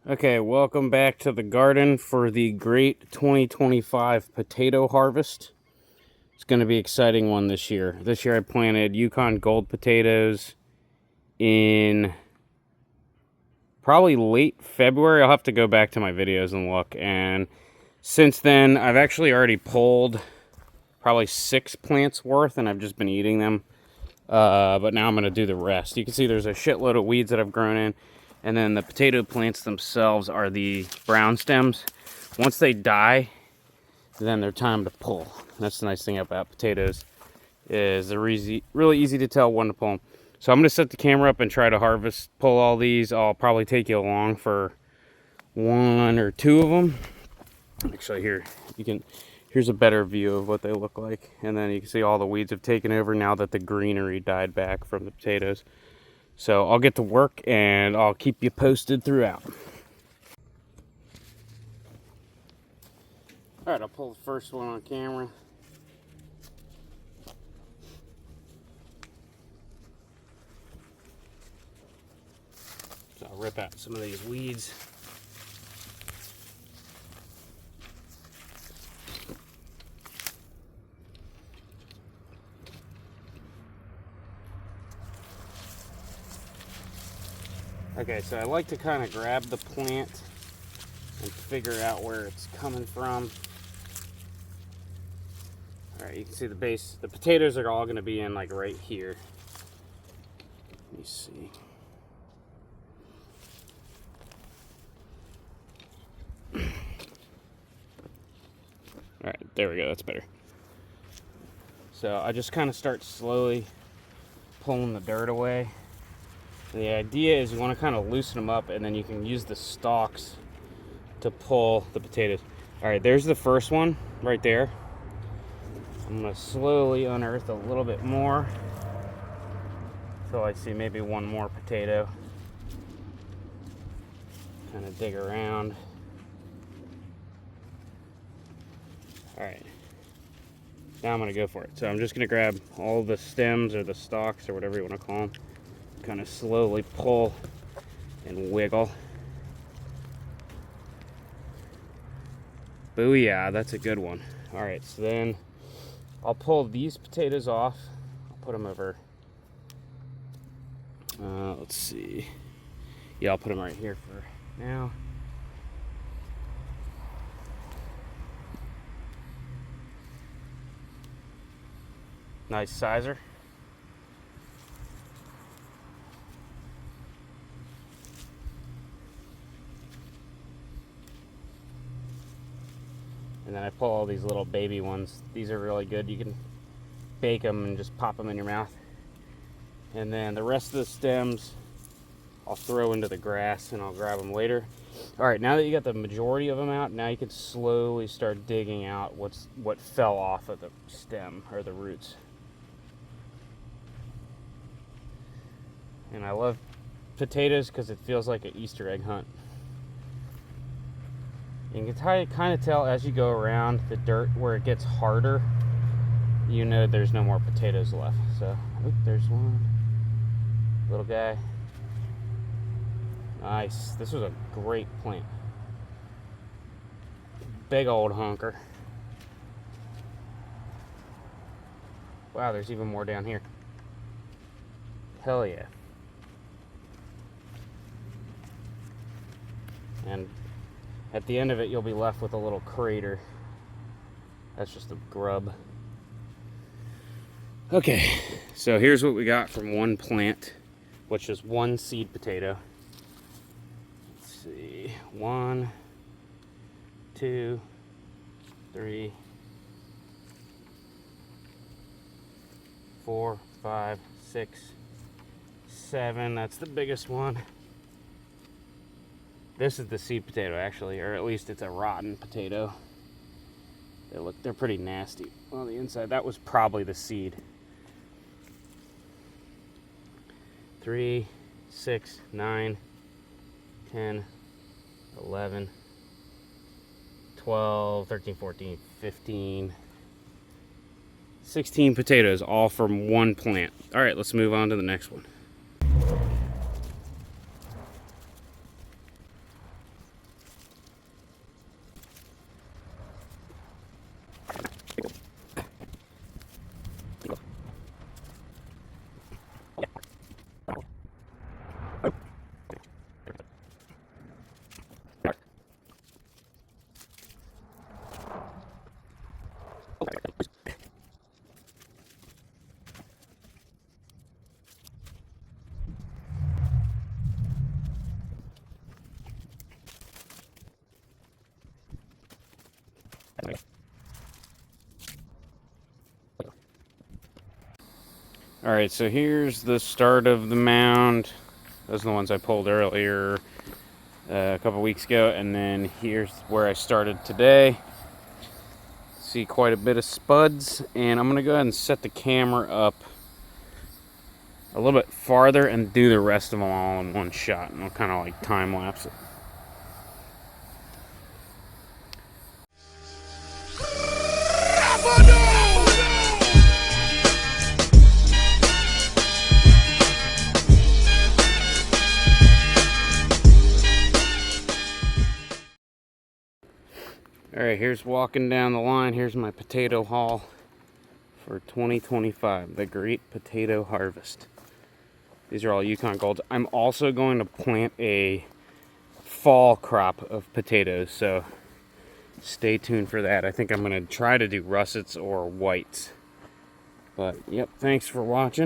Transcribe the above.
Okay, welcome back to the garden for the great 2025 potato harvest. It's going to be an exciting one this year. This year I planted Yukon gold potatoes in probably late February. I'll have to go back to my videos and look. And since then, I've actually already pulled probably 6 plants worth, and I've just been eating them. But now I'm going to do the rest. You can see there's a shitload of weeds that I've grown in. And then the potato plants themselves are the brown stems. Once they die, then they're time to pull. That's the nice thing about potatoes, is they're really easy to tell when to pull them. So I'm going to set the camera up and try to pull all these. I'll probably take you along for 1 or 2 of them. Actually, here's a better view of what they look like. And then you can see all the weeds have taken over now that the greenery died back from the potatoes. So I'll get to work and I'll keep you posted throughout. All right, I'll pull the first one on camera. So I'll rip out some of these weeds. Okay, so I like to kind of grab the plant and figure out where it's coming from. All right, you can see the base. The potatoes are all going to be in like right here. Let me see. All right, there we go. That's better. So I just kind of start slowly pulling the dirt away. The idea is you want to kind of loosen them up, and then you can use the stalks to pull the potatoes. All right, there's the first one right there. I'm going to slowly unearth a little bit more until I see maybe one more potato. Kind of dig around. All right, now I'm going to go for it. So I'm just going to grab all the stems or the stalks or whatever you want to call them. Kind of slowly pull and wiggle. Booyah, that's a good one. All right, so then I'll pull these potatoes off. I'll put them over. Let's see. Yeah, I'll put them right here for now. Nice sizer. And then I pull all these little baby ones. These are really good. You can bake them and just pop them in your mouth. And then the rest of the stems I'll throw into the grass and I'll grab them later. All right, now that you got the majority of them out, now you can slowly start digging out what fell off of the stem or the roots. And I love potatoes because it feels like an Easter egg hunt. You can kind of tell as you go around the dirt where it gets harder, you know there's no more potatoes left. So, there's one. Little guy. Nice. This was a great plant. Big old honker. Wow, there's even more down here. Hell yeah. And at the end of it, you'll be left with a little crater. That's just a grub. Okay, so here's what we got from one plant, which is one seed potato. Let's see, 1, 2, 3, 4, 5, 6, 7. That's the biggest one. This is the seed potato, actually, or at least it's a rotten potato. They're pretty nasty on the inside. That was probably the seed. 3, 6, 9, 10, 11, 12, 13, 14, 15, 16 potatoes, all from one plant. All right, let's move on to the next one. Alright, so here's the start of the mound. Those are the ones I pulled earlier a couple weeks ago. And then here's where I started today. See quite a bit of spuds. And I'm going to go ahead and set the camera up a little bit farther and do the rest of them all in one shot. And I'll kind of like time lapse it. Alright, here's walking down the line. Here's my potato haul for 2025, the Great Potato Harvest. These are all Yukon Golds. I'm also going to plant a fall crop of potatoes, so stay tuned for that. I think I'm going to try to do russets or whites. But, yep, thanks for watching.